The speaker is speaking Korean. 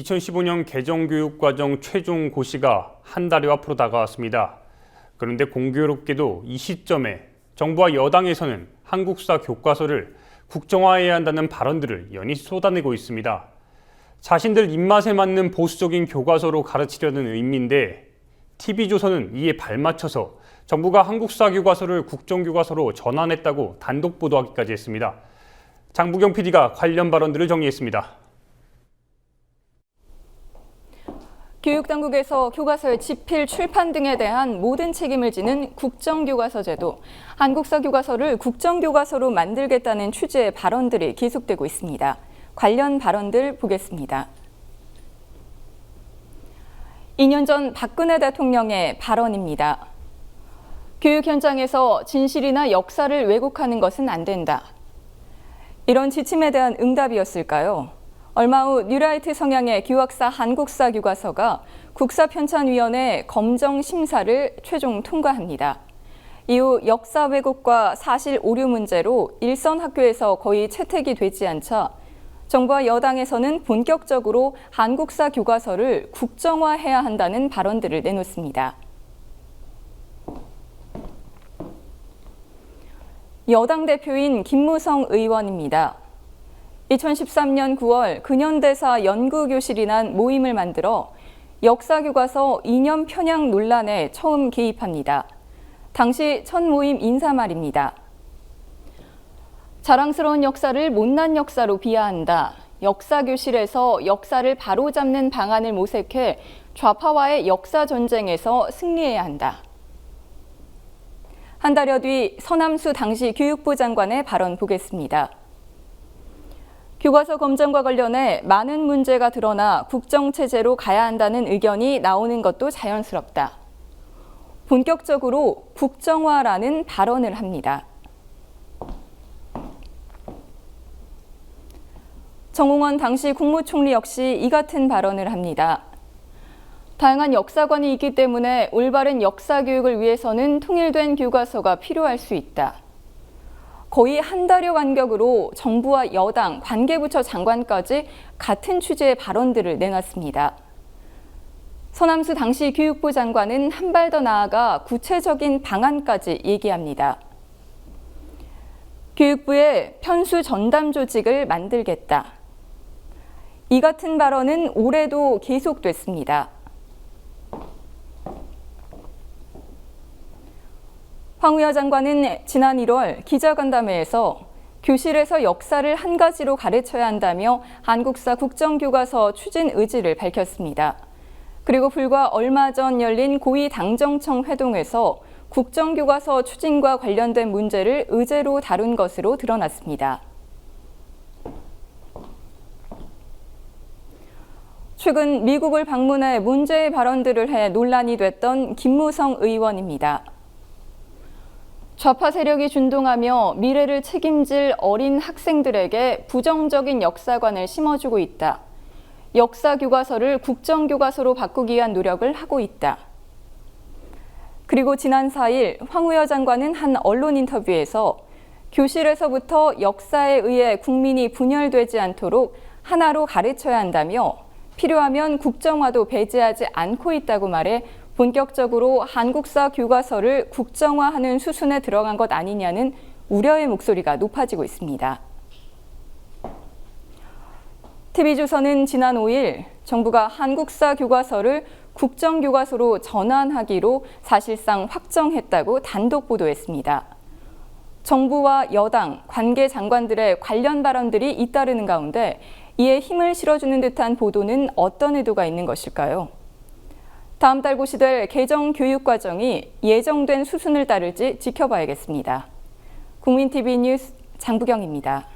2015년 개정교육과정 최종 고시가 한 달여 앞으로 다가왔습니다. 그런데 공교롭게도 이 시점에 정부와 여당에서는 한국사 교과서를 국정화해야 한다는 발언들을 연이어 쏟아내고 있습니다. 자신들 입맛에 맞는 보수적인 교과서로 가르치려는 의미인데 TV조선은 이에 발맞춰서 정부가 한국사 교과서를 국정교과서로 전환했다고 단독 보도하기까지 했습니다. 장부경 PD가 관련 발언들을 정리했습니다. 교육당국에서 교과서의 집필, 출판 등에 대한 모든 책임을 지는 국정교과서 제도, 한국사 교과서를 국정교과서로 만들겠다는 취지의 발언들이 계속되고 있습니다. 관련 발언들 보겠습니다. 2년 전 박근혜 대통령의 발언입니다. 교육 현장에서 진실이나 역사를 왜곡하는 것은 안 된다. 이런 지침에 대한 응답이었을까요? 얼마 후 뉴라이트 성향의 교학사 한국사 교과서가 국사편찬위원회 검정 심사를 최종 통과합니다. 이후 역사 왜곡과 사실 오류 문제로 일선 학교에서 거의 채택이 되지 않자 정부와 여당에서는 본격적으로 한국사 교과서를 국정화해야 한다는 발언들을 내놓습니다. 여당 대표인 김무성 의원입니다. 2013년 9월 근현대사 연구교실이란 모임을 만들어 역사교과서 이념 편향 논란에 처음 개입합니다. 당시 첫 모임 인사 말입니다. 자랑스러운 역사를 못난 역사로 비하한다. 역사교실에서 역사를 바로잡는 방안을 모색해 좌파와의 역사 전쟁에서 승리해야 한다. 한 달여 뒤 서남수 당시 교육부 장관의 발언 보겠습니다. 교과서 검증과 관련해 많은 문제가 드러나 국정체제로 가야 한다는 의견이 나오는 것도 자연스럽다. 본격적으로 국정화라는 발언을 합니다. 정홍원 당시 국무총리 역시 이 같은 발언을 합니다. 다양한 역사관이 있기 때문에 올바른 역사교육을 위해서는 통일된 교과서가 필요할 수 있다. 거의 한 달여 간격으로 정부와 여당, 관계부처 장관까지 같은 취지의 발언들을 내놨습니다. 서남수 당시 교육부 장관은 한 발 더 나아가 구체적인 방안까지 얘기합니다. 교육부에 편수 전담 조직을 만들겠다. 이 같은 발언은 올해도 계속됐습니다. 황우여 장관은 지난 1월 기자간담회에서 교실에서 역사를 한 가지로 가르쳐야 한다며 한국사 국정교과서 추진 의지를 밝혔습니다. 그리고 불과 얼마 전 열린 고위 당정청 회동에서 국정교과서 추진과 관련된 문제를 의제로 다룬 것으로 드러났습니다. 최근 미국을 방문해 문제의 발언들을 해 논란이 됐던 김무성 의원입니다. 좌파 세력이 준동하며 미래를 책임질 어린 학생들에게 부정적인 역사관을 심어주고 있다. 역사 교과서를 국정교과서로 바꾸기 위한 노력을 하고 있다. 그리고 지난 4일 황우여 장관은 한 언론 인터뷰에서 교실에서부터 역사에 의해 국민이 분열되지 않도록 하나로 가르쳐야 한다며 필요하면 국정화도 배제하지 않고 있다고 말해 본격적으로 한국사 교과서를 국정화하는 수순에 들어간 것 아니냐는 우려의 목소리가 높아지고 있습니다. TV조선은 지난 5일 정부가 한국사 교과서를 국정교과서로 전환하기로 사실상 확정했다고 단독 보도했습니다. 정부와 여당, 관계 장관들의 관련 발언들이 잇따르는 가운데 이에 힘을 실어주는 듯한 보도는 어떤 의도가 있는 것일까요? 다음 달 고시될 개정 교육과정이 예정된 수순을 따를지 지켜봐야겠습니다. 국민TV 뉴스 장부경입니다.